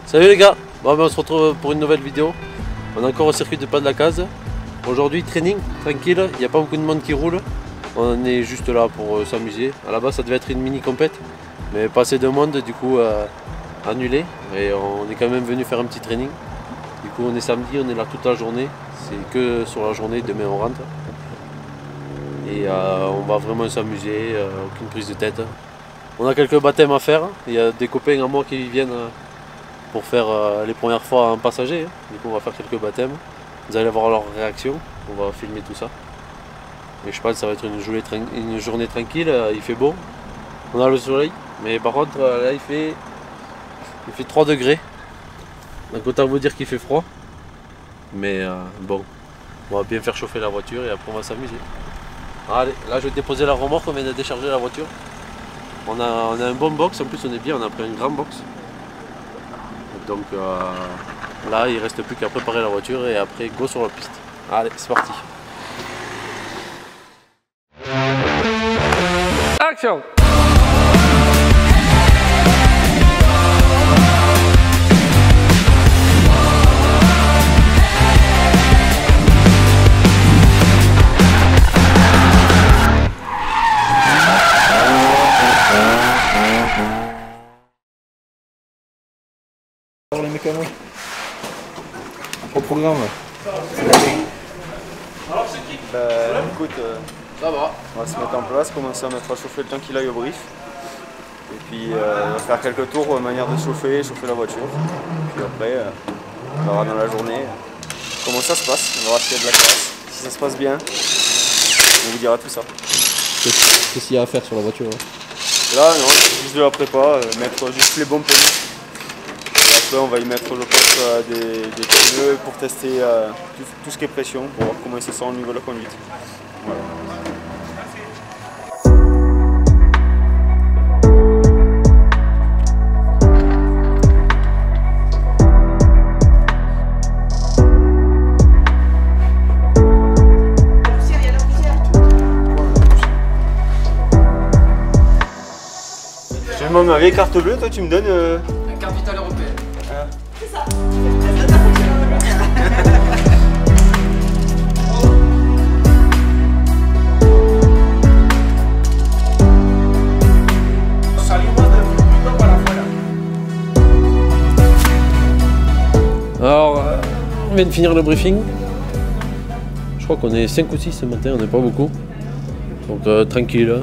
Salut les gars, bon, on se retrouve pour une nouvelle vidéo. On est encore au circuit de Pas de la Case. Aujourd'hui training, tranquille, il n'y a pas beaucoup de monde qui roule. On est juste là pour s'amuser. À la base ça devait être une mini compète, mais pas assez de monde, du coup annulé. Et on est quand même venu faire un petit training. Du coup on est samedi, on est là toute la journée. C'est que sur la journée, demain on rentre. Et on va vraiment s'amuser, aucune prise de tête. On a quelques baptêmes à faire. Il y a des copains à moi qui viennent pour faire les premières fois en passager. Du coup on va faire quelques baptêmes. Vous allez voir leur réaction. On va filmer tout ça. Et je pense que ça va être une journée tranquille. Il fait beau. On a le soleil. Mais par contre là il fait 3 degrés. Donc autant vous dire qu'il fait froid. Mais bon, on va bien faire chauffer la voiture et après on va s'amuser. Allez, là je vais déposer la remorque, on vient de décharger la voiture. On a un bon box, en plus on est bien, on a pris un grand box. Donc là il ne reste plus qu'à préparer la voiture et après go sur la piste. Allez, c'est parti. Action! Les mécanos au programme. Alors c'est qui? Écoute, Ça va. on va se mettre en place, commencer à mettre à chauffer le temps qu'il aille au brief. Et puis on va faire quelques tours manière de chauffer la voiture. Puis après, on verra dans la journée comment ça se passe. On verra s'il y a de la classe. Si ça se passe bien, on vous dira tout ça. Qu'est-ce qu'il y a à faire sur la voiture hein? Là, non, juste de la prépa, mettre juste les bons pneus. Après, on va y mettre, je pense, des pneus pour tester tout ce qui est pression, pour voir comment ça sent au niveau de la conduite. Voilà. Je vais demander ma vieille carte bleue, toi tu me donnes... La carte vitale européenne. C'est ça. Alors, on vient de finir le briefing. Je crois qu'on est 5 ou 6 ce matin, on n'est pas beaucoup. Donc tranquille,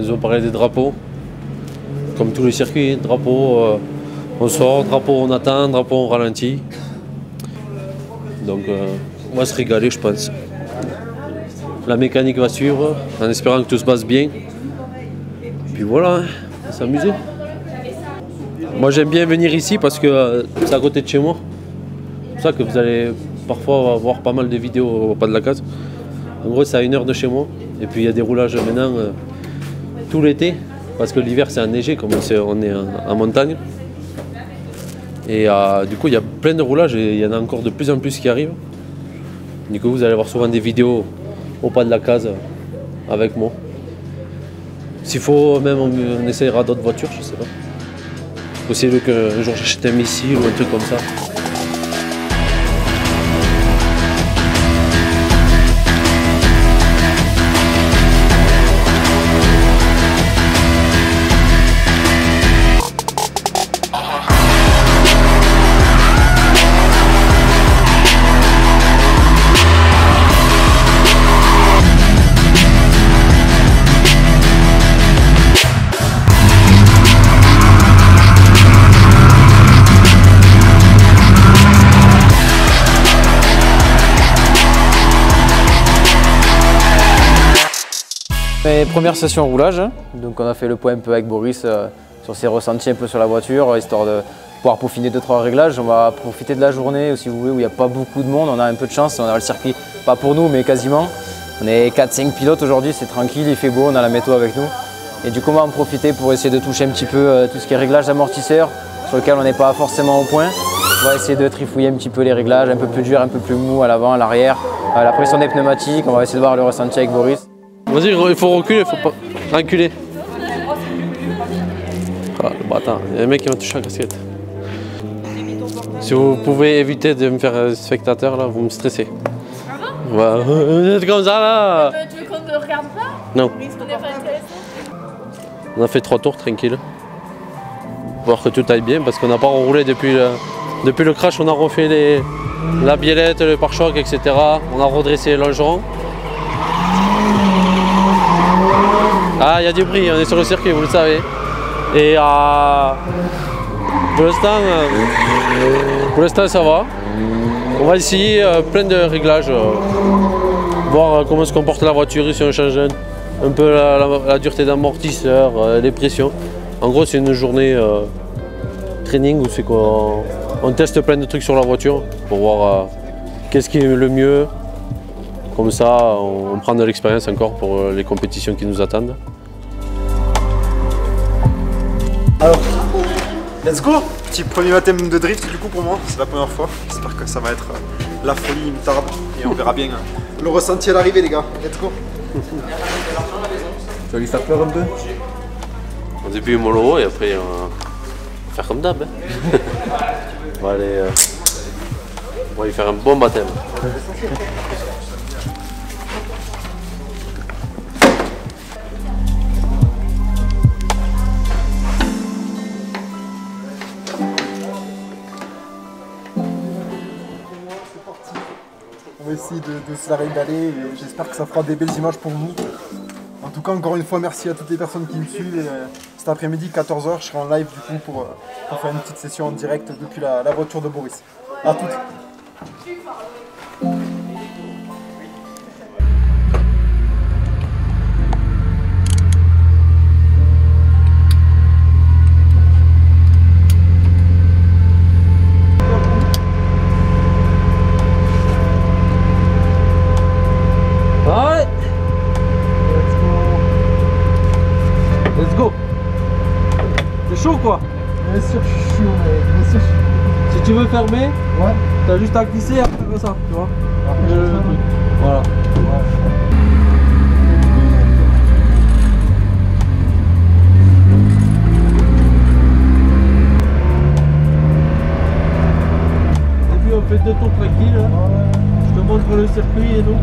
ils ont parlé des drapeaux. Comme tous les circuits, drapeau, on sort, drapeau on attend, drapeau on ralentit. Donc on va se régaler je pense. La mécanique va suivre, en espérant que tout se passe bien. Puis voilà, on va s'amuser. Moi j'aime bien venir ici parce que c'est à côté de chez moi. C'est pour ça que vous allez parfois voir pas mal de vidéos au Pas de la Case. En gros c'est à 1 heure de chez moi. Et puis il y a des roulages maintenant tout l'été. Parce que l'hiver c'est enneigé, comme on est en montagne. Et du coup il y a plein de roulages et il y en a encore de plus en plus qui arrivent. Du coup vous allez voir souvent des vidéos au Pas de la Case avec moi. S'il faut même on essaiera d'autres voitures, je sais pas. C'est possible qu'un jour j'achète un missile ou un truc comme ça. Première session roulage, donc on a fait le point un peu avec Boris sur ses ressentis un peu sur la voiture, histoire de pouvoir peaufiner 2-3 réglages. On va profiter de la journée, si vous voulez, où il n'y a pas beaucoup de monde. On a un peu de chance, on a le circuit, pas pour nous, mais quasiment. On est 4-5 pilotes aujourd'hui, c'est tranquille, il fait beau, on a la météo avec nous. Et du coup, on va en profiter pour essayer de toucher un petit peu tout ce qui est réglage d'amortisseur, sur lequel on n'est pas forcément au point. On va essayer de trifouiller un petit peu les réglages, un peu plus dur, un peu plus mou à l'avant, à l'arrière. La pression des pneumatiques, on va essayer de voir le ressenti avec Boris. Vas-y, il faut reculer, il faut pas reculer. Ah, le bâtard, il y a un mec qui m'a touché la casquette. Si vous pouvez éviter de me faire un spectateur là, vous me stressez. Ah bon? Ouais, vous êtes comme ça là. Tu veux qu'on ne regarde pas? Non. On n'est pas intéressé. On a fait 3 tours tranquille. Voir que tout aille bien parce qu'on n'a pas roulé depuis le crash, on a refait la biellette, le pare-choc, etc. On a redressé les longerons. Ah, il y a du bruit, on est sur le circuit, vous le savez. Et pour l'instant ça va. On va essayer plein de réglages, voir comment se comporte la voiture, si on change un peu la dureté d'amortisseur, les pressions. En gros, c'est une journée training où c'est qu'on teste plein de trucs sur la voiture pour voir qu'est-ce qui est le mieux. Comme ça, on prend de l'expérience encore pour les compétitions qui nous attendent. Alors, let's go! Petit premier baptême de drift du coup pour moi, c'est la première fois. J'espère que ça va être la folie, il me tarde et on verra bien le ressenti à l'arrivée les gars. Let's go! Tu vas lui faire peur un peu? Au début mollo et après on va faire comme d'hab. Hein. On va aller on va lui faire un bon baptême. On va essayer de se la régaler et j'espère que ça fera des belles images pour vous. En tout cas, encore une fois, merci à toutes les personnes qui me suivent. Et, cet après-midi, 14 h, je serai en live du coup pour faire une petite session en direct depuis la voiture de Boris. A toutes. Let's go. C'est chaud quoi? Bien sûr, je suis chaud, bien sûr. Si tu veux fermer, Ouais. t'as juste à glisser et après comme ça, tu vois. Voilà. Et puis on fait 2 tours tranquilles. Je te montre le circuit et tout.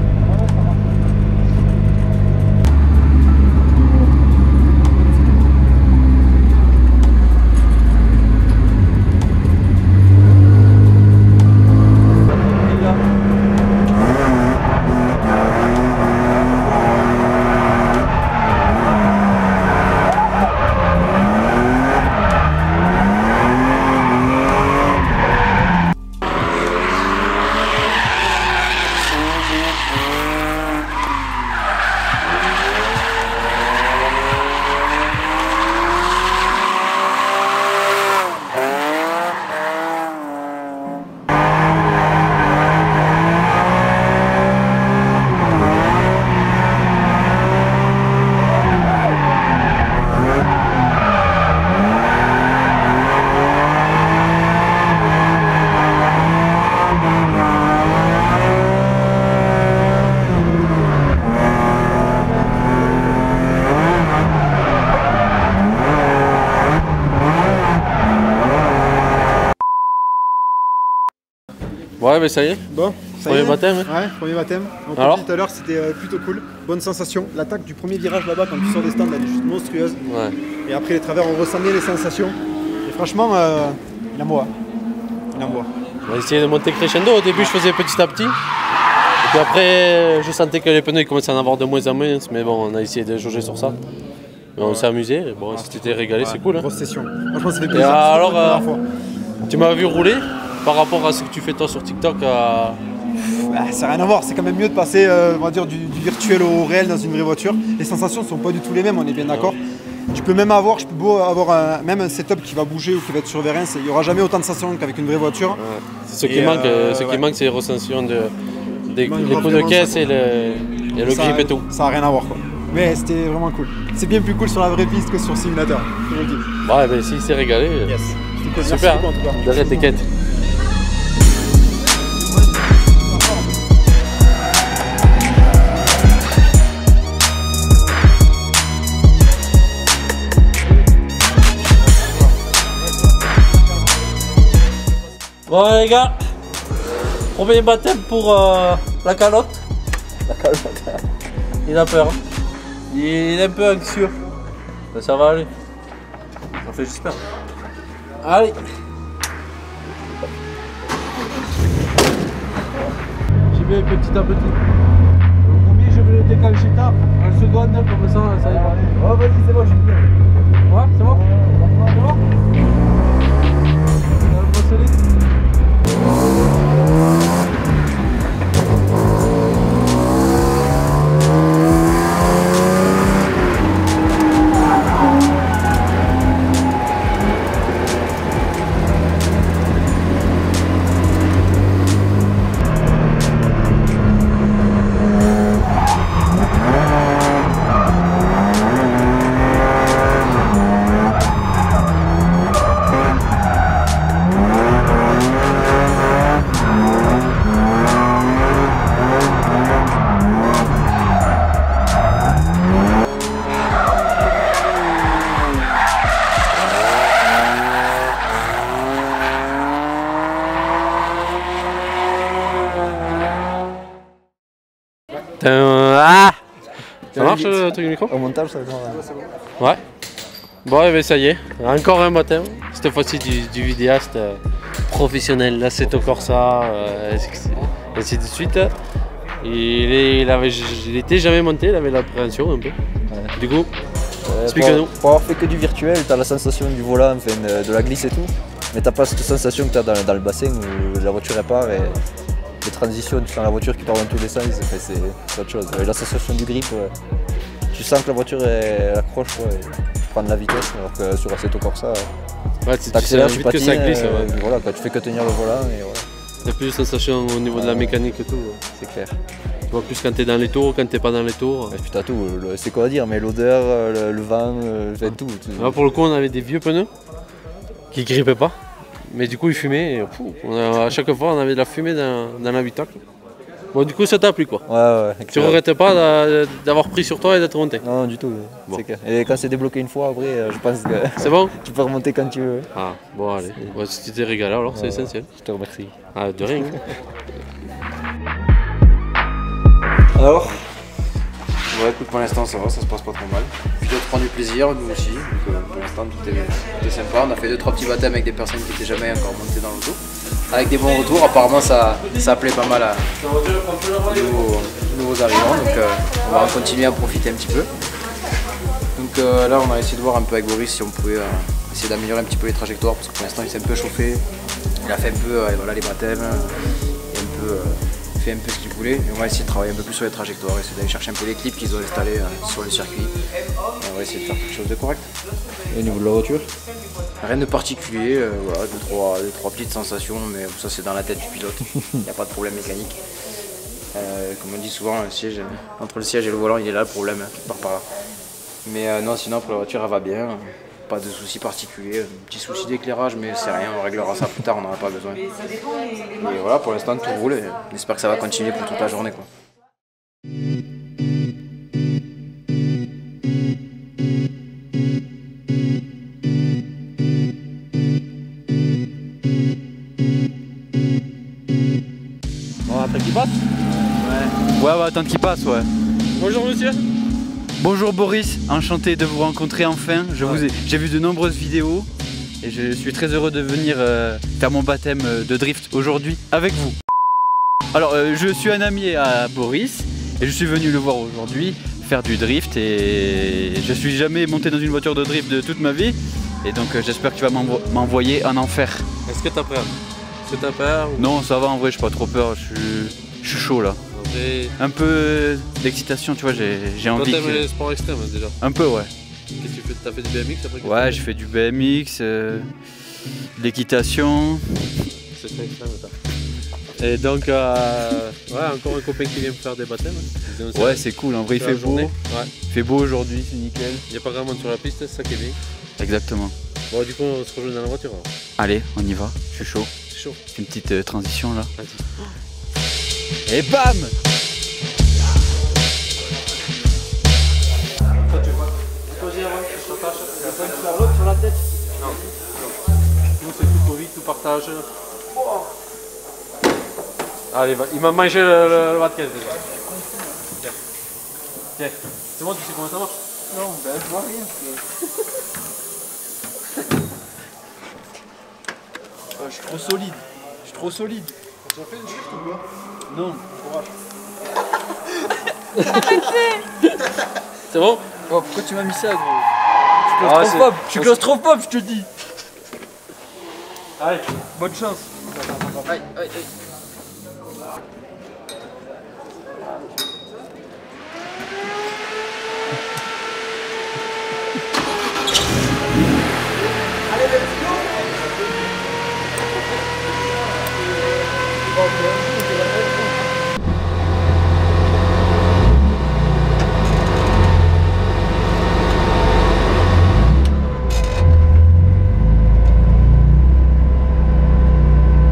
Ouais, mais ça y est. Bon, ça Premier y est. baptême. Ouais, premier baptême. Donc, Alors comme dit tout à l'heure, c'était plutôt cool. Bonne sensation. L'attaque du premier virage là-bas, quand tu sors des stands, elle est juste monstrueuse. Ouais. Et après les travers, on ressent bien les sensations. Et franchement, il envoie. Il envoie. On va essayer de monter crescendo. Au début, je faisais petit à petit. Et puis après, je sentais que les pneus ils commençaient à en avoir de moins en moins. Mais bon, on a essayé de jauger sur ça. Mais on s'est amusé. Bon, si tu t'es régalé, c'est cool. Hein. Grosse session. Franchement, ça fait Et plaisir. alors, C'est la première fois. tu m'as vu rouler par rapport à ce que tu fais toi sur TikTok. Ça n'a rien à voir, c'est quand même mieux de passer on va dire, du virtuel au réel dans une vraie voiture. Les sensations ne sont pas du tout les mêmes, on est bien d'accord. Tu peux même avoir, même un setup qui va bouger ou qui va être sur VRS, il n'y aura jamais autant de sensations qu'avec une vraie voiture. Ce qui manque, c'est les ressensations les coups de caisse et le grip et tout. Ça n'a rien à voir quoi. Mais c'était vraiment cool. C'est bien plus cool sur la vraie piste que sur le simulateur, je vous le dis. Ouais, ben si, c'est régalé. Yes. Merci Super, beaucoup, en tout cas. derrière tes quêtes. Bon les gars, premier baptême pour la calotte. La calotte. Il a peur. Hein. Il est un peu anxieux. Mais ça va aller. Enfin j'espère. Allez. J'y vais petit à petit. Le premier je vais le déclencher tard. En seconde comme ça ira. Oh vas-y c'est bon, je suis bien. Ouais, c'est bon? C'est bon? On a le bracelet? Ah, ça marche le truc du micro? Au montage ça va être Ouais. Bon, et ben ça y est, encore un baptême. Cette fois-ci du vidéaste professionnel, là c'est au Corsa, ainsi de suite. Il était jamais monté, il avait l'appréhension un peu. Ouais. Du coup, explique-nous. Pour avoir fait que du virtuel, tu as la sensation du volant, enfin, de la glisse et tout, mais t'as pas cette sensation que tu as dans le bassin où la voiture part et les transitions, tu sens la voiture qui part dans tous les sens, c'est autre chose. Et la sensation du grip, tu sens que la voiture elle accroche et tu prends de la vitesse, alors que sur Assetto Corsa, ouais, tu accélères vite patines, que ça glisse. Voilà, quand tu fais que tenir le volant. Et voilà. T'as plus de sensation au niveau de la mécanique et tout. C'est clair. Tu vois plus quand t'es dans les tours, quand t'es pas dans les tours. Et puis t'as tout, c'est quoi à dire, mais l'odeur, le vent, tout. Là, pour le coup, on avait des vieux pneus qui grippaient pas. Mais du coup, ils fumaient et à chaque fois, on avait de la fumée dans l'habitacle. Bon, du coup, ça t'a plu quoi. Ouais. Tu regrettes pas d'avoir pris sur toi et d'être monté? Non, du tout. Bon. C'est clair. Et quand c'est débloqué une fois, après, je pense que c'est bon. Tu peux remonter quand tu veux. Ah, bon, allez. Ouais, si tu t'es régalé, alors c'est essentiel. Je te remercie. Ah, de rien. Alors écoute, pour l'instant ça va, ça se passe pas trop mal. Puis d'autres prend du plaisir, nous aussi. Donc pour l'instant tout est sympa. On a fait 2-3 petits baptêmes avec des personnes qui n'étaient jamais encore montées dans l'auto. Avec des bons retours, apparemment ça plaît pas mal aux nouveaux arrivants. Donc on va continuer à profiter un petit peu. Donc là on a essayé de voir un peu avec Boris si on pouvait essayer d'améliorer un petit peu les trajectoires. Parce que pour l'instant il s'est un peu chauffé. Il a fait un peu voilà, les baptêmes. Fait un peu ce qu'ils voulaient et on va essayer de travailler un peu plus sur les trajectoires, essayer d'aller chercher un peu les clips qu'ils ont installés sur le circuit et on va essayer de faire quelque chose de correct. Et au niveau de la voiture? Rien de particulier, voilà, deux, trois petites sensations, mais ça c'est dans la tête du pilote, il n'y a pas de problème mécanique. Comme on dit souvent, le siège, entre le siège et le volant il est là le problème, qui part par là. Mais non, sinon pour la voiture elle va bien. Pas de soucis particuliers, un petit souci d'éclairage mais c'est rien, on réglera ça plus tard, on n'en a pas besoin. Et voilà, pour l'instant tout roule et on espère que ça va continuer pour toute la journée quoi. Bon, attends qu'il passe? Ouais, attends qu'il passe, ouais. Bonjour monsieur. Bonjour Boris, enchanté de vous rencontrer enfin. J'ai vu de nombreuses vidéos et je suis très heureux de venir faire mon baptême de drift aujourd'hui avec vous. Alors je suis un ami à Boris et je suis venu le voir aujourd'hui faire du drift et je suis jamais monté dans une voiture de drift de toute ma vie et donc j'espère que tu vas m'envoyer en enfer. Est-ce que t'as peur? Est-ce que t'as peur ou... Non, ça va en vrai, j'ai pas trop peur, je suis chaud là. Un peu d'excitation, tu vois, j'ai envie. Toi t'aimes les sports extrêmes déjà? Un peu, ouais. Qu'est-ce que tu fais? T'as fait du BMX après? Ouais, j'ai fait du BMX, de l'équitation. C'est très extrême ça. Et donc, ouais, encore un copain qui vient me faire des baptêmes. Ouais, c'est cool, en vrai il fait beau. Ouais. Il fait beau aujourd'hui, c'est nickel. Il n'y a pas grand monde sur la piste, c'est ça qui est bien. Exactement. Bon, du coup, on se rejoint dans la voiture alors. Allez, on y va, je suis chaud. C'est chaud. Une petite transition là. Vas-y. Et bam! Sur la tête? Non. Nous c'est tout Covid, tout partage. Allez, il m'a mangé le bas de caisse déjà. Tiens, c'est bon, tu sais comment ça marche? Non, ben je vois rien. Je suis trop solide. Je suis trop solide. Tu as fait une shift ou quoi? Non. C'est bon? Oh, pourquoi tu m'as mis ça, gros? Je suis Ah, claustrophobe, je te dis. Allez. Bonne chance. Aïe, aïe, aïe.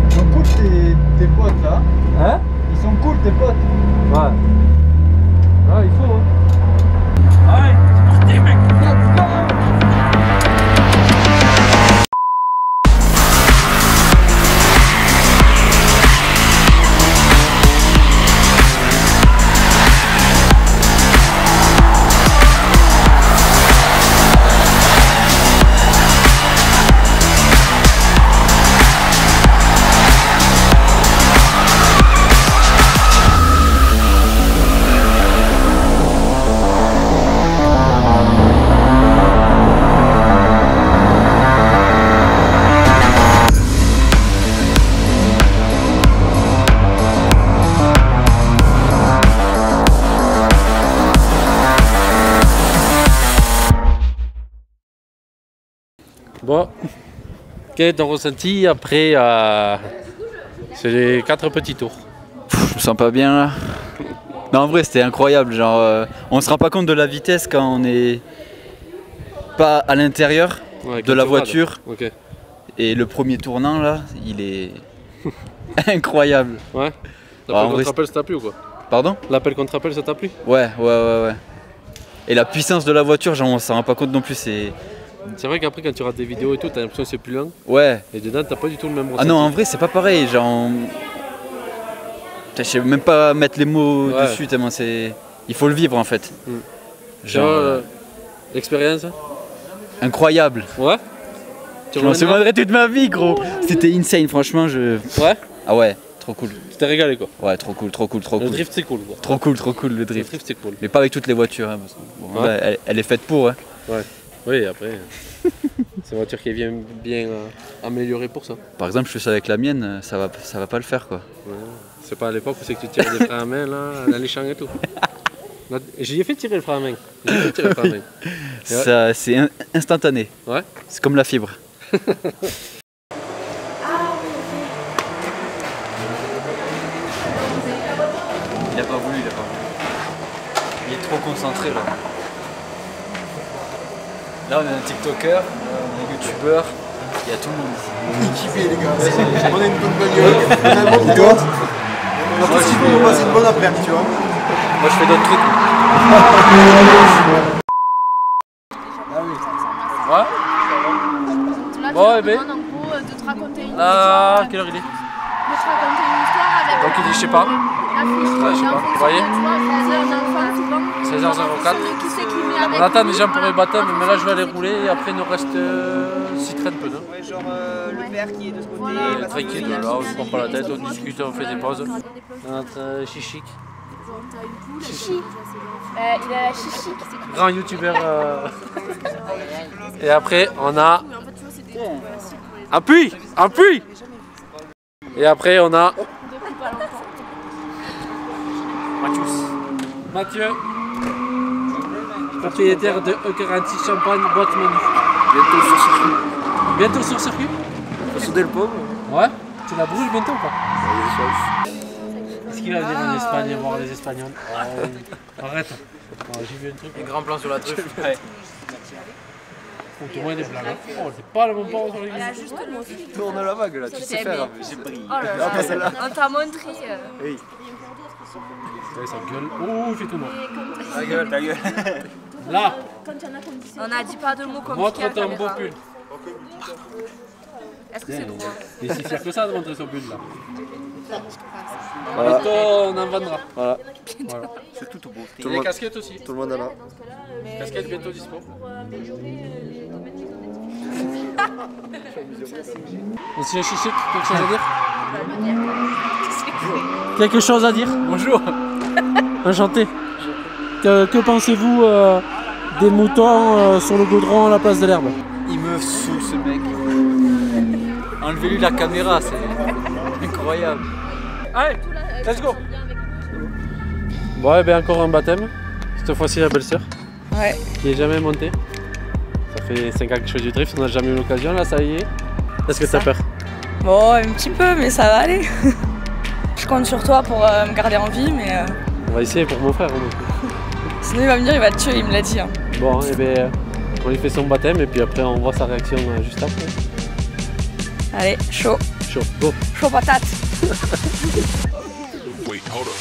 Ils sont cool tes potes là. Hein? Ils sont cool tes potes. Ouais. Ah, il faut, hein. Allez, c'est parti, mec. Bon, quel est ton ressenti après ces 4 petits tours? Je me sens pas bien là. Non, en vrai, c'était incroyable. Genre, on se rend pas compte de la vitesse quand on est pas à l'intérieur de la voiture. Ok. Et le premier tournant là, il est incroyable. Ouais. en L'appel vrai, contre-appel, ça t'a plu ou quoi? Pardon? L'appel contre-appel, ça t'a plu? Ouais. Et la puissance de la voiture, genre, on s'en rend pas compte non plus. C'est vrai qu'après, quand tu rates des vidéos et tout, t'as l'impression que c'est plus lent. Ouais. Et dedans, t'as pas du tout le même Ah ressenti. non, en vrai, c'est pas pareil. Genre, je sais même pas mettre les mots Ouais. dessus tellement c'est. Il faut le vivre en fait. Genre, l'expérience? Incroyable. Ouais. Tu Je m'en reviendras? souviendrai toute ma vie, gros. C'était insane, franchement. Ouais. Ah ouais, trop cool. Tu t'es régalé quoi. Ouais, trop cool. Le drift, c'est cool quoi. Trop cool le Le drift. drift, c'est cool. Mais pas avec toutes les voitures. Hein, parce que, bon, Ouais. là, elle est faite pour. Hein. Ouais. Oui, après, c'est une voiture qui vient bien améliorée pour ça. Par exemple, je fais ça avec la mienne, ça va pas le faire quoi. Ouais. C'est pas à l'époque où c'est que tu tirais des freins à main là, dans les champs et tout. Là, j'y ai fait tirer le frein à main. Ça, c'est instantané. Ouais. C'est comme la fibre. Il a pas voulu. Il est trop concentré là. Là on est un TikToker, on est youtubeur, il y a tout le monde ici. Kiffé les gars. On a une bonne bagnole, on a un bon vidéo. On a tout ce qu'il faut pour passer une bonne après-midi, tu vois. Moi je fais d'autres trucs. Ouais. Là, Bon, tu eh ben. leur demandes en gros de te raconter une Là, histoire. quelle heure il est? De te raconter une histoire avec. Donc il dit je sais pas. L'affiche. Ouais, je sais pas. Vous voyez 16h04. Qui c'est qui met avec On attend lui, des gens pour les voilà. baptêmes, mais là je vais aller rouler et après il nous reste 6 trains peu. Non Ouais, genre le père qui est de ce côté. Voilà. et la Tranquille, famille. là on se prend pas la tête, on discute, on fait des pauses. Notre chichic. Chichi. Il a la chichi. Grand youtubeur. Et après on a. Appuie! Appuie! Et après on a. Mathieu, propriétaire de E46 Champagne, boîte menu. Bientôt sur circuit. Bientôt sur circuit? Faut souder le pot. Ouais? Tu la brûles bientôt ou pas? Est-ce qu'il va venir en Espagne voir les Espagnols? Arrête. J'ai vu un truc. Un grand plan sur la truffe. Faut au moins des blagues. Oh, c'est pas le bon port sur les Elle a juste le aussi. Tourne la vague là, tu sais C'est faire. bien. J'ai pris. Oh là là, on t'a montré. Oui. Ouais, ça gueule. Oh, il fait tout noir. Ta gueule, ta gueule. Là, On a dit pas de mots compliqués. montre ton beau pull. Est-ce que c'est droit? Il est si fier que ça de montrer son bulle là. Voilà. Bientôt on en vendra. Voilà. C'est tout au beau. Et les casquettes aussi. Tout le monde en a. Casquettes bientôt dispo. Monsieur Chichik, quelque chose à dire? Quelque chose à dire? Bonjour. Enchanté. Que pensez-vous des moutons sur le goudron à la place de l'herbe? Il me saoule ce mec. Enlevez-lui la caméra, c'est incroyable. Allez, let's go. Bon, et bien encore un baptême. Cette fois-ci la belle-sœur. Ouais. Qui est jamais montée. Ça fait 5 ans que je fais du drift, on n'a jamais eu l'occasion, là ça y est. Est-ce que t'as peur? Bon, un petit peu, mais ça va aller. Je compte sur toi pour me garder en vie, mais On va essayer pour mon frère. sinon il va me dire il va te tuer, il me l'a dit. Hein. Bon, et bien on lui fait son baptême et puis après on voit sa réaction juste après. Allez, chaud. Chaud, go. Chaud patate. Wait, hold up.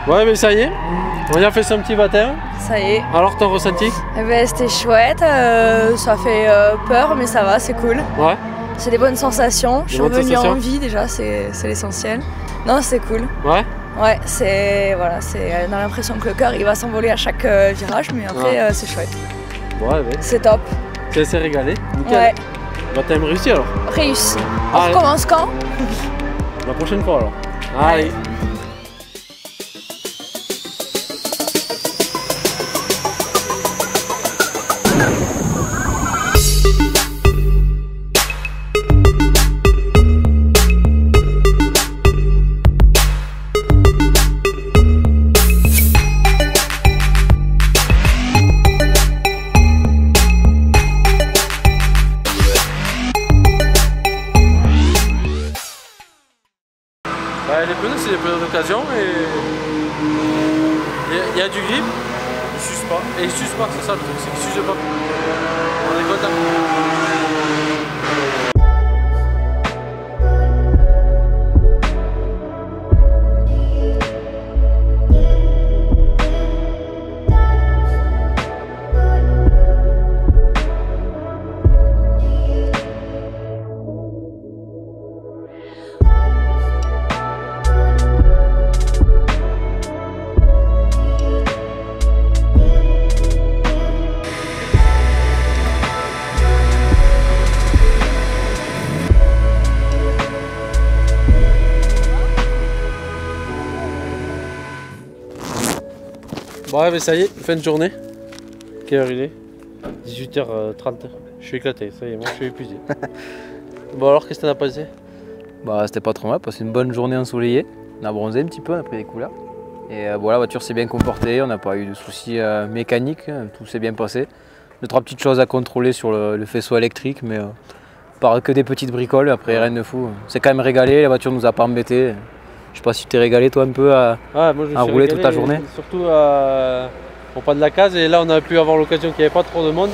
Ouais, mais ça y est, on a fait son petit baptême. Ça y est. Alors, ton ressenti? Eh ben, c'était chouette, ça fait peur, mais ça va, c'est cool. Ouais. C'est des bonnes sensations. Je suis bonnes revenue sensations en vie déjà, c'est l'essentiel. Non, c'est cool. Ouais. Ouais, on a l'impression que le cœur il va s'envoler à chaque virage, mais après c'est chouette. Ouais, mais C'est top. tu s'est régalé. Nickel. Ouais, Baptême réussi alors. réussi. On Allez. recommence quand? La prochaine fois alors. Allez. Bah, les pneus, c'est des pneus d'occasion et il y a du grip, ils s'usent pas. Et ils s'usent pas, c'est ça le truc, c'est qu'ils s'usent pas. On est content. Bon ouais, mais ça y est, fin de journée. Quelle heure il est? 18h30. Je suis éclaté, ça y est, moi je suis épuisé. Bon alors, qu'est-ce que t'en as passé? Bah, c'était pas trop mal, passé une bonne journée ensoleillée. On a bronzé un petit peu, on a pris des couleurs. Et bon, la voiture s'est bien comportée, on n'a pas eu de soucis mécaniques, tout s'est bien passé. 2-3 petites choses à contrôler sur le faisceau électrique, mais par que des petites bricoles, après rien de fou. C'est quand même régalé, la voiture nous a pas embêtés. Je sais pas si tu t'es régalé toi un peu à rouler toute ta journée. Surtout au pas de la case, et là on a pu avoir l'occasion qu'il n'y avait pas trop de monde.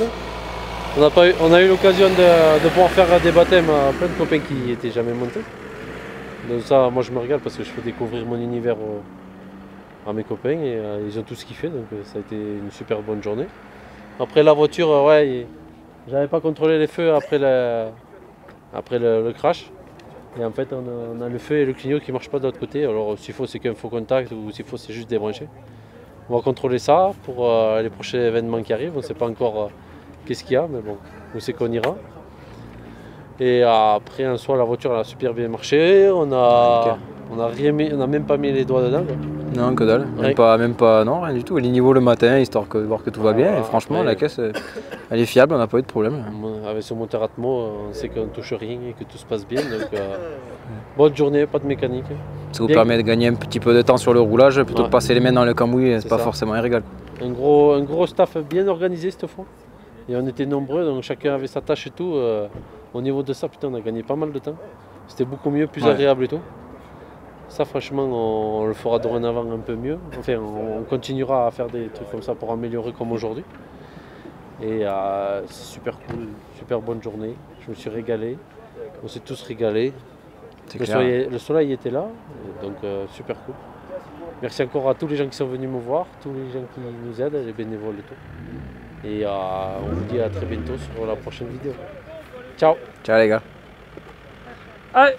On a eu l'occasion de pouvoir faire des baptêmes à plein de copains qui n'étaient jamais montés. Donc ça, moi je me régale parce que je fais découvrir mon univers à mes copains et ils ont tous kiffé, donc ça a été une super bonne journée. Après la voiture, ouais, j'avais pas contrôlé les feux après le crash. Et en fait, on a le feu et le clignot qui ne marchent pas de l'autre côté. Alors, s'il faut, c'est qu'un faux contact ou s'il faut, c'est juste débranché. On va contrôler ça pour les prochains événements qui arrivent. On ne sait pas encore qu'est-ce qu'il y a, mais bon, on sait qu'on ira. Et après, en soi, la voiture elle a super bien marché. On a même pas mis les doigts dedans. Non, que dalle. Même pas, non, rien du tout. Les niveaux le matin, histoire de voir que tout va bien. Et franchement, la caisse, elle est fiable, on n'a pas eu de problème. Avec ce moteur Atmo, on sait qu'on ne touche rien et que tout se passe bien. Donc, bonne journée, pas de mécanique. Ça vous permet de gagner un petit peu de temps sur le roulage plutôt que de passer les mains dans le cambouis, c'est pas forcément un régal. Un gros staff bien organisé cette fois. Et on était nombreux, donc chacun avait sa tâche et tout. Au niveau de ça, putain, on a gagné pas mal de temps. C'était beaucoup mieux, plus agréable et tout. Ça, franchement, on le fera dorénavant un peu mieux. Enfin, on continuera à faire des trucs comme ça pour améliorer comme aujourd'hui. Et c'est super cool, super bonne journée. Je me suis régalé. On s'est tous régalés. Le soleil était là, donc super cool. Merci encore à tous les gens qui sont venus me voir, tous les gens qui nous aident, les bénévoles et tout. Et on vous dit à très bientôt sur la prochaine vidéo. Ciao. Ciao les gars. Allez.